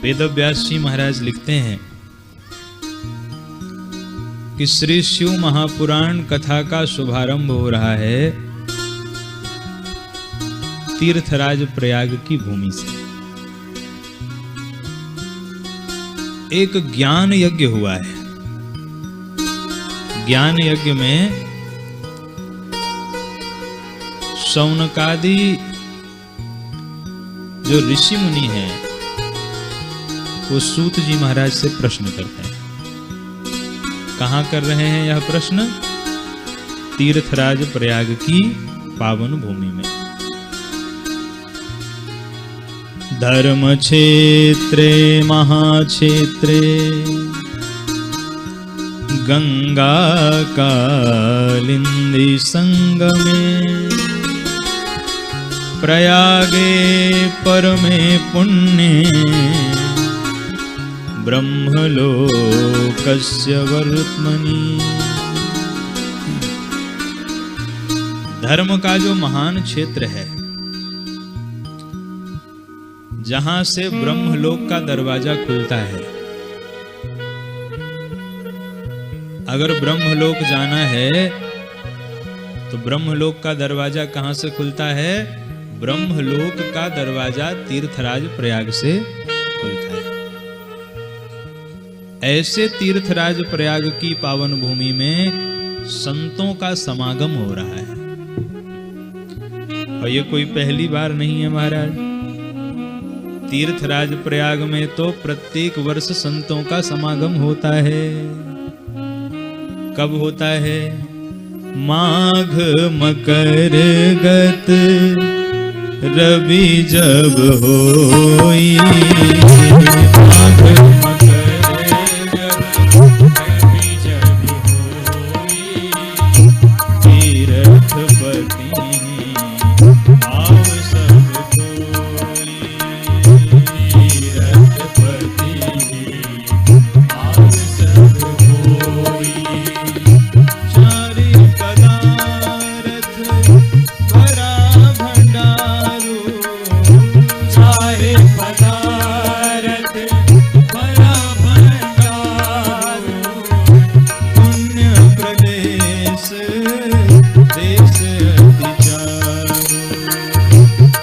वेदव्यास जी महाराज लिखते हैं कि श्री शिव महापुराण कथा का शुभारंभ हो रहा है तीर्थराज प्रयाग की भूमि से। एक ज्ञान यज्ञ हुआ है। ज्ञान यज्ञ में शौनकादि जो ऋषि मुनि हैं वो सूत जी महाराज से प्रश्न करते हैं। कहां कर रहे हैं यह प्रश्न? तीर्थराज प्रयाग की पावन भूमि में। धर्म क्षेत्रे महाक्षेत्रे गंगा कालिंदी संगमे प्रयागे परमे पुण्ये ब्रह्मलोकस्य वर्त्मनि। धर्म का जो महान क्षेत्र है जहां से ब्रह्मलोक का दरवाजा खुलता है। अगर ब्रह्मलोक जाना है तो ब्रह्मलोक का दरवाजा कहां से खुलता है? ब्रह्मलोक का दरवाजा तीर्थराज प्रयाग से खुलता है। ऐसे तीर्थराज प्रयाग की पावन भूमि में संतों का समागम हो रहा है और ये कोई पहली बार नहीं है महाराज। तीर्थराज प्रयाग में तो प्रत्येक वर्ष संतों का समागम होता है। कब होता है? माघ मकर गत रवि जब होई। माघ मकर गत रवि जब होई तीर्थपति आओ सब कोई। तीर्थपति आओ सब कोई। चारि पदारथ भरा भंडारो। चारि पदारथ भरा भंडारो। पुण्य प्रदेश देश अति चारो।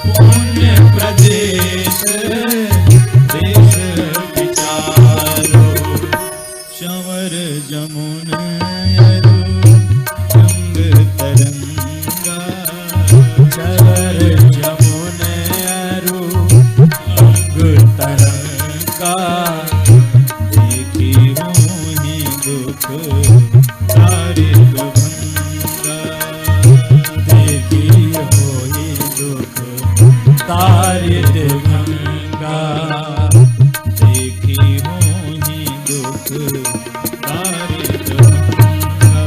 पुण्य प्रदेश देश अति चारो। चंवर जमुन अरु रंग तरंगा। चंवर जमुन अरु रंग तरंगा। देखी मोहि दुख तारिक भंगा। देखी होहि दुख तारिक भंगा। देखी मोहि दुख तारिक भंगा।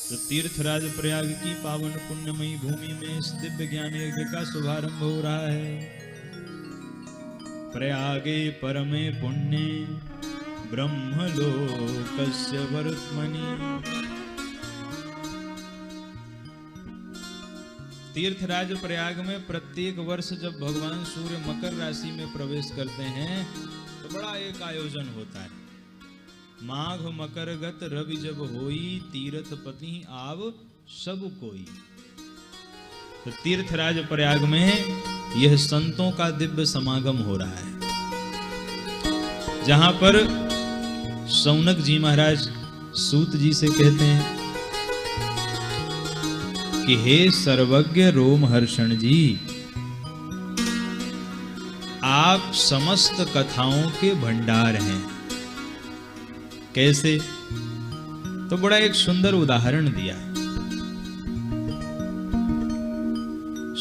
तो तीर्थराज प्रयाग की पावन पुण्यमयी भूमि में इस दिव्य ज्ञान यज्ञ का शुभारंभ हो रहा है। प्रयागे परमे पुण्ये ब्रह्मलोकस्य वर्त्मनि। तीर्थराज प्रयाग में प्रत्येक वर्ष जब भगवान सूर्य मकर राशि में प्रवेश करते हैं तो बड़ा एक आयोजन होता है। माघ मकर गत रवि जब होई तीर्थपति आव सब कोई। तो तीर्थराज प्रयाग में यह संतों का दिव्य समागम हो रहा है जहां पर शौनक जी महाराज सूत जी से कहते हैं कि हे सर्वज्ञ रोमहर्षण जी, आप समस्त कथाओं के भंडार हैं। कैसे? तो बड़ा एक सुंदर उदाहरण दिया है।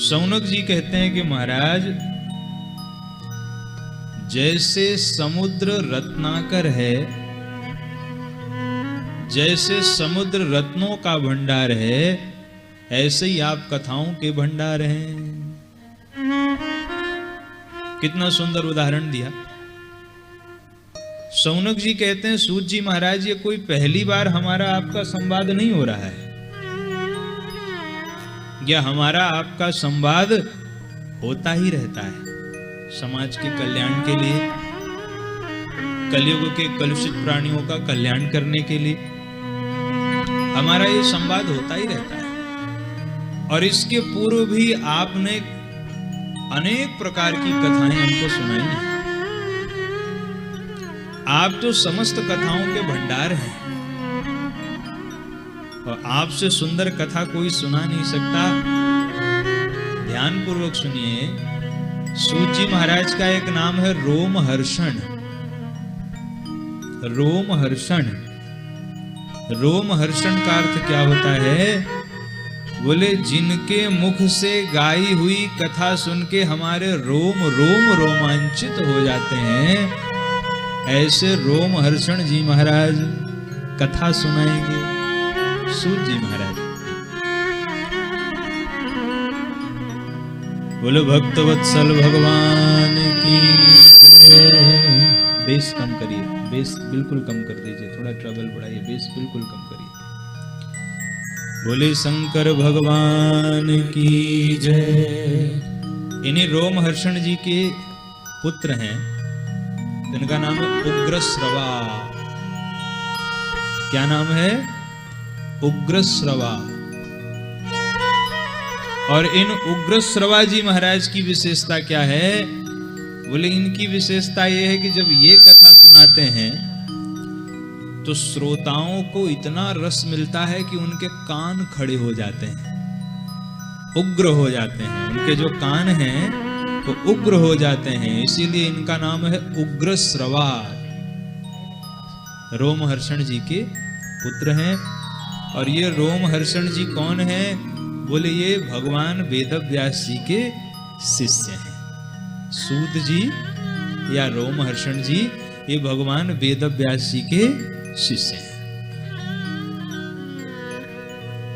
शौनक जी कहते हैं कि महाराज जैसे समुद्र रत्नाकर है, जैसे समुद्र रत्नों का भंडार है, ऐसे ही आप कथाओं के भंडार हैं। कितना सुंदर उदाहरण दिया। शौनक जी कहते हैं सूत जी महाराज ये कोई पहली बार हमारा आपका संवाद नहीं हो रहा है, या हमारा आपका संवाद होता ही रहता है। समाज के कल्याण के लिए, कलयुग के कलुषित प्राणियों का कल्याण करने के लिए हमारा ये संवाद होता ही रहता है। और इसके पूर्व भी आपने अनेक प्रकार की कथाएं हमको सुनाई हैं। आप तो समस्त कथाओं के भंडार हैं और आपसे सुंदर कथा कोई सुना नहीं सकता। ध्यान पूर्वक सुनिए। सूत जी महाराज का एक नाम है रोमहर्षण। रोमहर्षण, रोमहर्षण का अर्थ क्या होता है? बोले जिनके मुख से गाई हुई कथा सुन के हमारे रोम रोम रोमांचित हो जाते हैं, ऐसे रोमहर्षण जी महाराज कथा सुनाएंगे। सूत जी महाराज बोले भक्तवत्सल भगवान की। बेस कम करिए, बेस बिल्कुल कम कर दीजिए, थोड़ा ट्रबल बढ़ाइए, बेस बिल्कुल कम करिए। बोले शंकर भगवान की जय। इन्हीं रोमहर्षण जी के पुत्र हैं, इनका नाम है उग्रश्रवा। क्या नाम है? उग्रश्रवा। और इन उग्रश्रवा जी महाराज की विशेषता क्या है? बोले इनकी विशेषता यह है कि जब ये कथा सुनाते हैं तो श्रोताओं को इतना रस मिलता है कि उनके कान खड़े हो जाते हैं, उग्र हो जाते हैं। उनके जो कान हैं वो उग्र हो जाते हैं, इसीलिए इनका नाम है उग्रश्रवा। रोमहर्षण जी के पुत्र हैं। और ये रोमहर्षण जी कौन है? बोले ये भगवान वेदव्यास जी के शिष्य हैं। सूत जी या रोमहर्षण जी ये भगवान वेदव्यास जी के शिष्य हैं।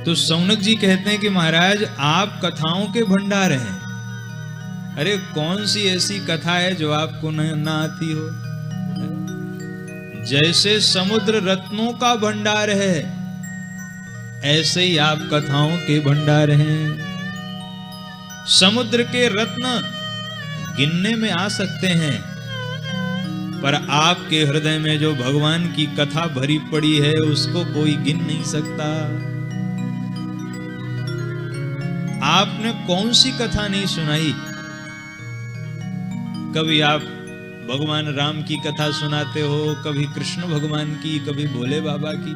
तो सौनक जी कहते हैं कि महाराज आप कथाओं के भंडार हैं। अरे कौन सी ऐसी कथा है जो आपको ना आती हो? जैसे समुद्र रत्नों का भंडार है, ऐसे ही आप कथाओं के भंडार हैं। समुद्र के रत्न गिनने में आ सकते हैं, पर आपके हृदय में जो भगवान की कथा भरी पड़ी है उसको कोई गिन नहीं सकता। आपने कौन सी कथा नहीं सुनाई? कभी आप भगवान राम की कथा सुनाते हो, कभी कृष्ण भगवान की, कभी भोले बाबा की।